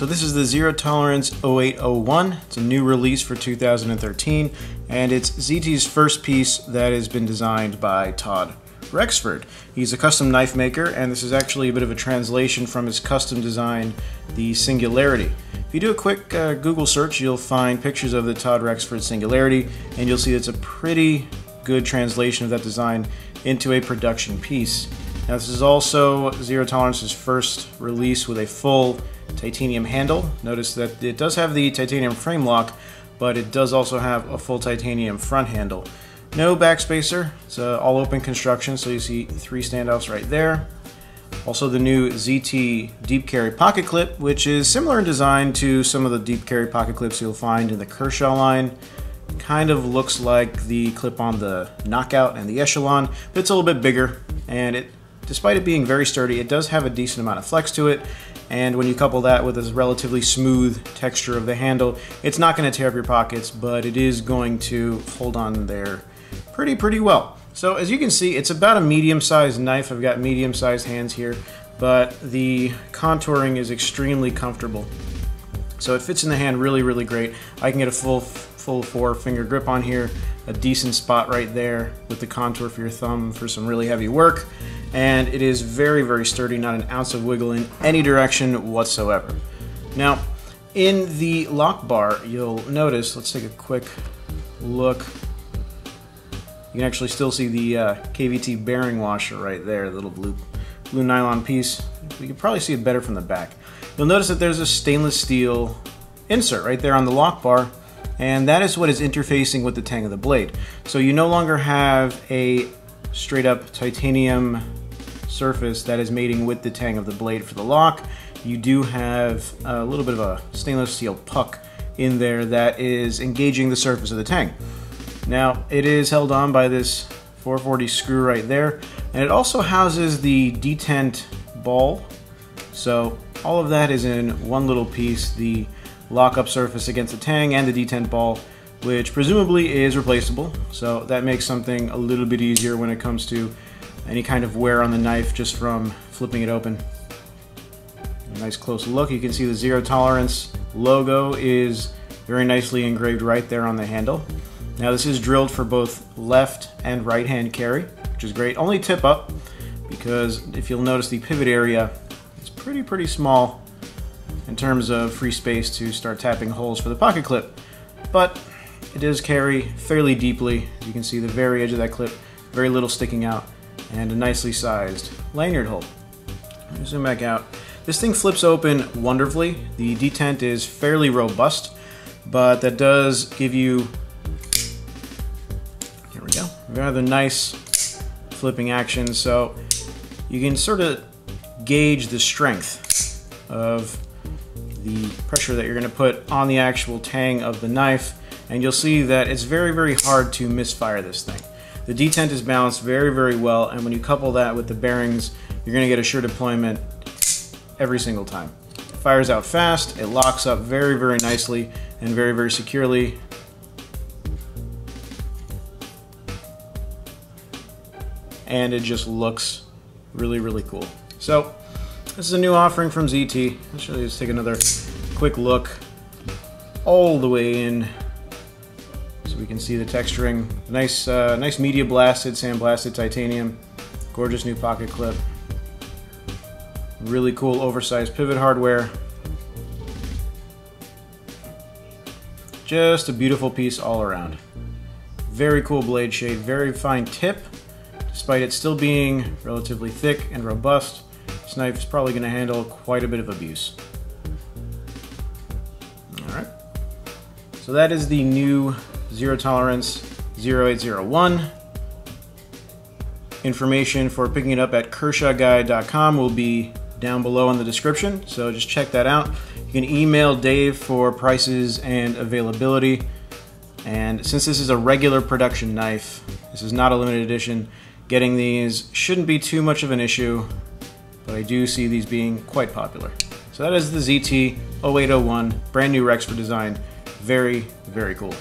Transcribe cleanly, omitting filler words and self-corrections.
So this is the Zero Tolerance 0801. It's a new release for 2013, and it's ZT's first piece that has been designed by Todd Rexford. He's a custom knife maker, and this is actually a bit of a translation from his custom design, the Singularity. If you do a quick Google search, you'll find pictures of the Todd Rexford Singularity, and you'll see it's a pretty good translation of that design into a production piece. Now, this is also Zero Tolerance's first release with a full titanium handle. Notice that it does have the titanium frame lock, but it does also have a full titanium front handle. No backspacer, it's all open construction, so you see 3 standoffs right there. Also the new ZT deep carry pocket clip, which is similar in design to some of the deep carry pocket clips you'll find in the Kershaw line. Kind of looks like the clip on the Knockout and the Echelon, but it's a little bit bigger, and despite it being very sturdy, it does have a decent amount of flex to it. And when you couple that with this relatively smooth texture of the handle, it's not going to tear up your pockets, but it is going to hold on there pretty well. So as you can see, it's about a medium-sized knife. I've got medium-sized hands here, but the contouring is extremely comfortable. So it fits in the hand really great. I can get a full 4-finger grip on here, a decent spot right there with the contour for your thumb for some really heavy work. And it is very sturdy, not an ounce of wiggle in any direction whatsoever. Now, in the lock bar, you'll notice, let's take a quick look. You can actually still see the KVT bearing washer right there, the little blue nylon piece. You can probably see it better from the back. You'll notice that there's a stainless steel insert right there on the lock bar, and that is what is interfacing with the tang of the blade. So you no longer have a straight up titanium surface that is mating with the tang of the blade for the lock. You do have a little bit of a stainless steel puck in there that is engaging the surface of the tang. Now, it is held on by this 440 screw right there, and it also houses the detent ball. So all of that is in one little piece, the lock-up surface against the tang and the detent ball, which presumably is replaceable. So that makes something a little bit easier when it comes to any kind of wear on the knife just from flipping it open. A nice close look. You can see the Zero Tolerance logo is very nicely engraved right there on the handle. Now this is drilled for both left and right hand carry, which is great. Only tip up, because if you'll notice the pivot area is pretty small in terms of free space to start tapping holes for the pocket clip. But it does carry fairly deeply. As you can see, the very edge of that clip, very little sticking out, and a nicely sized lanyard hole. Let me zoom back out. This thing flips open wonderfully. The detent is fairly robust, but that does give you, here we go, rather nice flipping action, so you can sort of gauge the strength of the pressure that you're going to put on the actual tang of the knife, and you'll see that it's very hard to misfire this thing. The detent is balanced very well, and when you couple that with the bearings, you're going to get a sure deployment every single time. It fires out fast, it locks up very nicely and very securely. And it just looks really cool. So this is a new offering from ZT. Let's just take another quick look all the way in so we can see the texturing. Nice media blasted, sandblasted titanium. Gorgeous new pocket clip. Really cool oversized pivot hardware. Just a beautiful piece all around. Very cool blade shape, very fine tip. Despite it still being relatively thick and robust, this knife is probably going to handle quite a bit of abuse. Alright, so that is the new Zero Tolerance 0801. Information for picking it up at KershawGuide.com will be down below in the description, so just check that out. You can email Dave for prices and availability. And since this is a regular production knife, this is not a limited edition, getting these shouldn't be too much of an issue, but I do see these being quite popular. So that is the ZT 0801, brand new Rexford design. Very cool.